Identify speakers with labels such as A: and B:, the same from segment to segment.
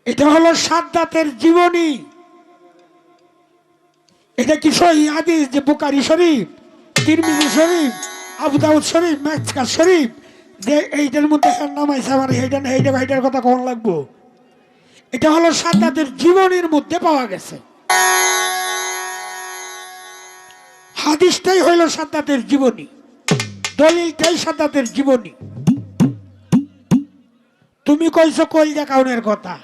A: এটা হলো সাদ্দাতের জীবনী। এটা কি সহিহ হাদিস যে বুখারী শরীফ, তিরমিজি শরীফ, আবু দাউদ শরীফ, মেসকাত শরীফ যে এইটার মধ্যে এর নাম আছে আমার এইটার কথা কোন লাগবো? এটা হলো সাদ্দাতের জীবনীর মধ্যে পাওয়া গেছে। হাদিসটাই হইল সাদ্দাতের জীবনী, দলিলটাই সাদ্দাতের জীবনী। তুমি কইছো কলজা কাউনের কথা,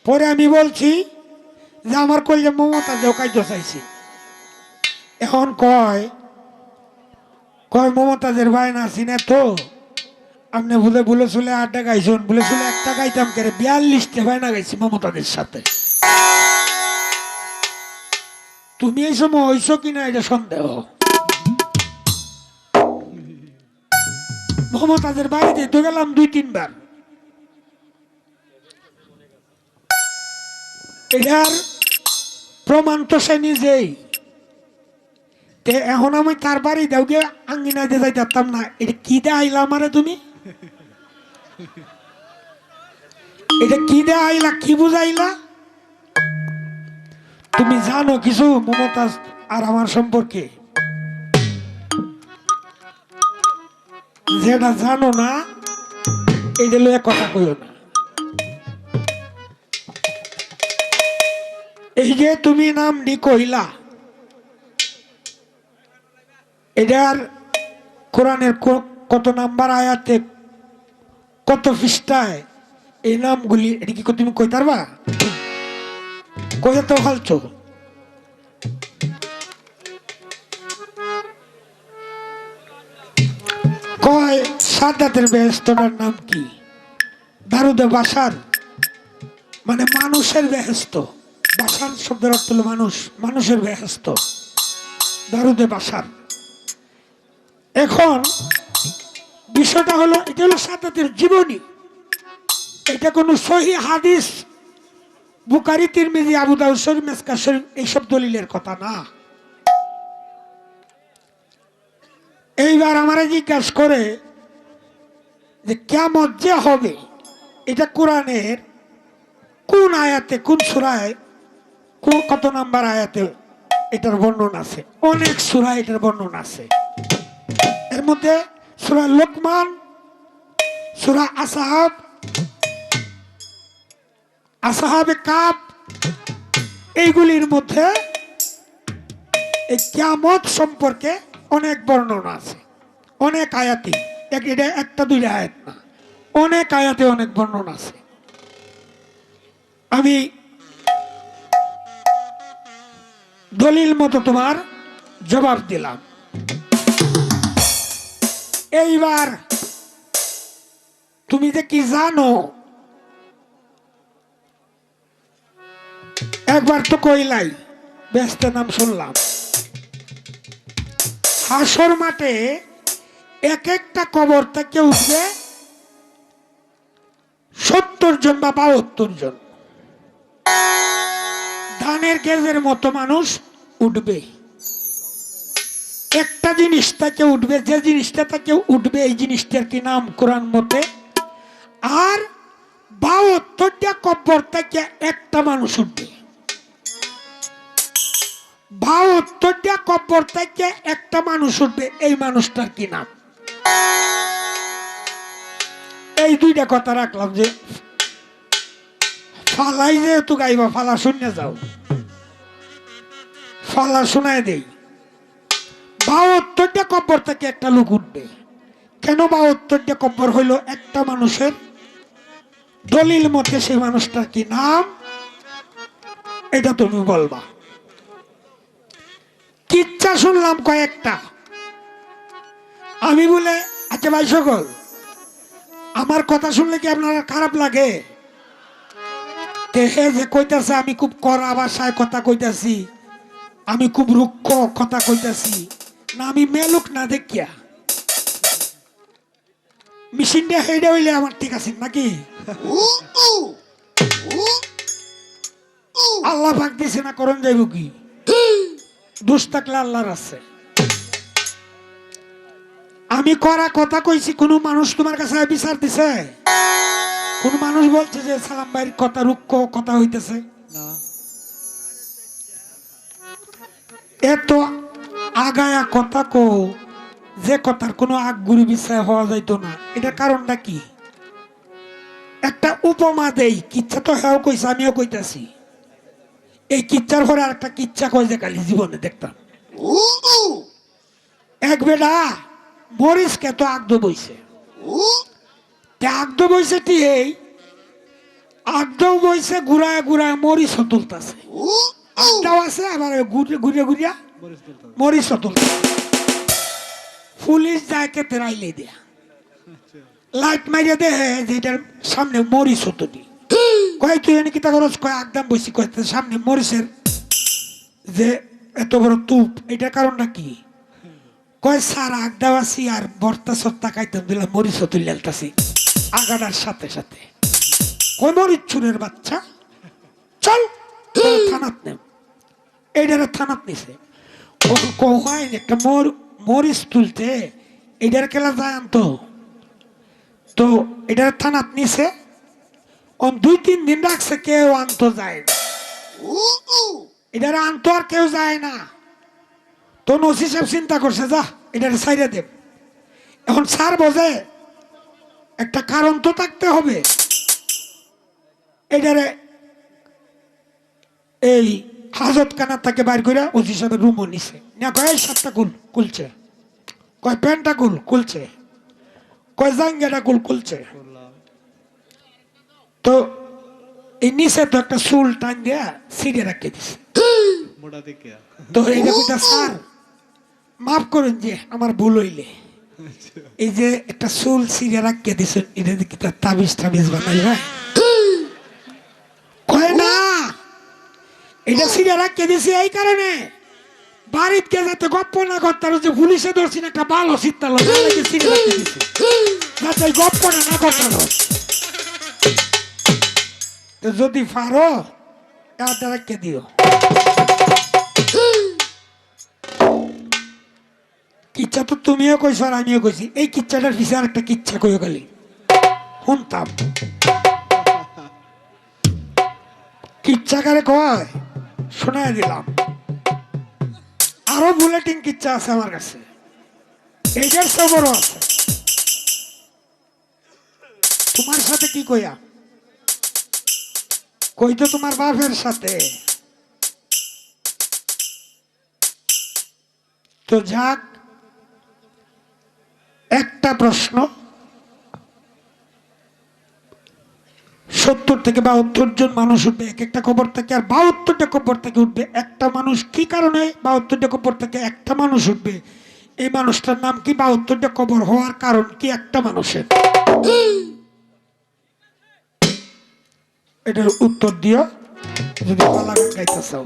A: পরে আমি বলছি যে আমার কলজা মমতাজও কাইতে চাইছি। এখন কয় কয় মমতাজের বায়না আছি না তো, আপনি বলে বলে চলে 8টা গাইছেন, বলে চলে একটা গাইতাম করে 42টা বায়না গাইছি মমতাজের সাথে। তুমি এই সময় হইছো কিনা এটা সন্দেহ। মমতাজের বাড়িতে তো গেলাম 2-3 বার। এটার প্রমাণ তো সে নিজেই। এখন আমি তার বাড়ি দাও গিয়ে আঙ্গিনা দিয়ে যাই পারতাম না। এটা কি দে আইলা আমারে তুমি? এটা কি দে আইলা, কি বুঝাইলা? তুমি জানো কিছু মমতাজ আর আমার সম্পর্কে? যেটা জানো না এইটা লইয়া কথা কইও না। এই যে তুমি নামটি কইলা, এটার কোরআনের কত নাম্বার আয়াতে, কত পৃষ্ঠায় এই নামগুলি, এটা কি তুমি কইতে পারবা? কইতে তো ফালছো। কয় সাদ্দাতের বেহেশতটার নাম কি? দারুদে বাসার, মানে মানুষের বেহেশত। বাসার শব্দের অর্থ হলো মানুষ, মানুষের বেহেশত, দারুদে বাসার। এখন বিষয়টা হলো এটা হলো সাদ্দাতের জীবনী। এটা কোনো সহিহ হাদিস বুখারী, তিরমিজি, আবু দাউদ শরীফ, মেসকাত শরীফ এইসব দলিলের কথা না। এইবার আমারে জিজ্ঞাসা করে যে কিয়ামত যে হবে এটা কোরআনের কোন আয়াতে, কোন সূরায়, কত নাম্বার আয়াতে এটার বর্ণনা আছে? অনেক সূরায় এটার বর্ণনা আছে। এর মধ্যে সূরা লোকমান, সূরা আসহাব, আসহাবে কাফ, এইগুলির মধ্যে এই কিয়ামত সম্পর্কে অনেক বর্ণনা আছে, অনেক আয়াতে। এটা একটা দুইটা আয়াত না, অনেক আয়াতে অনেক বর্ণনা আছে। আমি দলিল মতো তোমার জবাব দিলাম। এইবার তুমি যে কি জানো একবার তো কইলাই, বেহেশতের নাম শুনলাম। হাসর মাঠে এক একটা কবর থেকে উঠবে 70 জন বা 72 জন। ধানের গেজের মতো মানুষ উঠবে। একটা জিনিস থেকে উঠবে, যে জিনিসটা থেকে উঠবে এই জিনিসটার কি নাম কোরআন মতে? আর 72টা কবর থেকে একটা মানুষ উঠবে। 72টা কবর থেকে একটা মানুষ উঠবে, এই মানুষটার কি নাম? এই দুইটা কথা রাখলাম যে ফালাই যেহেতু গাইবা, ফালা শুনে যাও, ফালা শোনায় দেই। 72টা কবর থেকে একটা লোক উঠবে। কেন 72টা কবর হইল একটা মানুষের? দলিল মতে সেই মানুষটার কি নাম এটা তুমি বলবা। কিচ্ছা শুনলাম কয়েকটা। আমি বলে আচ্ছা ভাই সকল, আমার কথা শুনলে কি আপনার খারাপ লাগে? হে যে কইতাছে আমি খুব কড়া ভাষায় কথা কইতাছি, আমি খুব রুক্ষ কথা কইতাছি, না আমি মেলুক না দেখিয়া মেশিনটা হেডে হইলে আমার ঠিক আছে নাকি? আল্লাহ পাক দিছে না, করণ যাইব কি? দোষ থাকলে আল্লাহর আছে। আমি করা কথা কইছি, কোন মানুষ তোমার কাছে বিচার দিছে? কোন মানুষ বলছে যে সালাম ভাইয়ের কথা রুক্ষ কথা হইতেছে
B: না
A: এত আগায়া কথা কো যে কথার কোনো আগুরি বিষয় হওয়া যাইতো না, এটার কারণটা কি? একটা উপমা দেই, কিচ্ছা তো হ্যাঁ কইছে আমিও কইতাছি। এই কিচ্ছার পরে আর একটা কিচ্ছা কই যে কালি জীবনে দেখতাম। এক বেটা মরিচকে তো আগদ বইছে, আগদ বইছে এই আগদাও বইছে ঘুরায় ঘুরায় মরিচও তুলতাছে, আগদাও আছে আবার ঘুরে ঘুরিয়া মরিচও তুলতাছে। পুলিশ যায় কেতে রাইলে দেয়া লাইট মারিয়া দেহে যে এটার সামনে মরিচ হতো নি। কয় তুই এনে কিতা করস? কয় একদম বসি কয় সামনে মরিচের যে এত বড় তুপ, এটার কারণটা কি? কয় সার আগদাও আছি আর বর্তা সত্তা খাইতাম দিলাম মরিচও তুলে আলতাছি আগাডার সাথে সাথে। কয় মরিচ চুরের বাচ্চা, চল থানাত নেব। এইটারে থানাত নিছে। কয় একটা মরিচ তুলতে এটার খেলা যায় আনতো, তো এটার থানাত নিছে। 2-3 দিন রাখছে, কেউ আনতো যায় না, এটার আনতো আর কেউ যায় না। তো ওসি সাহেব চিন্তা করছে যা এটার সাইডে দেব। এখন স্যার বোঝে একটা কারণ তো থাকতে হবে। এটারে এই হাজতখানা থেকে বাইর করে ওসি সাহেবের রুমও নিছে না। কয় সাতটা খুলছে, কয় প্যান্টটা খুলছে, কয় জাঙ্গিয়াটা খুলছে। তো এই নিচে তো একটা চুল টান দিয়া সিঁড়ে রাখতে দিছে। তো এইটা কইতা স্যার মাফ করেন যে আমার ভুল হইলে, এই যে একটা চুল সিঁড়ে রাখিয়ে দিছেন এটা কি তার তাবিজ বানাইবা? কয় না, এটা সিঁড়ে রাখিয়ে দিছি এই কারণে বাড়িতে যাতে গপ্প না করতে পারো যে পুলিশে ধরছি একটা ভালো শীতল সিঁড়ে রাখিয়ে দিছি যাতে গপ্পটা না করতে পারো। যদি পারো এটা রাখিয়ে দিও। কিচ্ছা তো তুমিও কইছো আর আমিও কইছি। এই কিচ্ছাটার পিছনে আর একটা কিচ্ছা কইও গেলি শুনতাম। কিচ্ছাকারে কয় শোনায় দিলাম। আরো বুলেটিন কিচ্ছা আছে আমার কাছে, এইটার খবর আছে। তোমার সাথে কি কইয়া কইতো তোমার বাপের সাথে। তো যাক, একটা প্রশ্ন 70 থেকে 72 জন মানুষ উঠবে এক একটা খবর থেকে, আর 72টা খবর থেকে উঠবে একটা মানুষ। কি কারণে 72টা খবর থেকে একটা মানুষ উঠবে? এই মানুষটার নাম কি? 72টা খবর হওয়ার কারণ কি একটা মানুষের? এটার উত্তর দিও যদি পালা গাইতে চাও।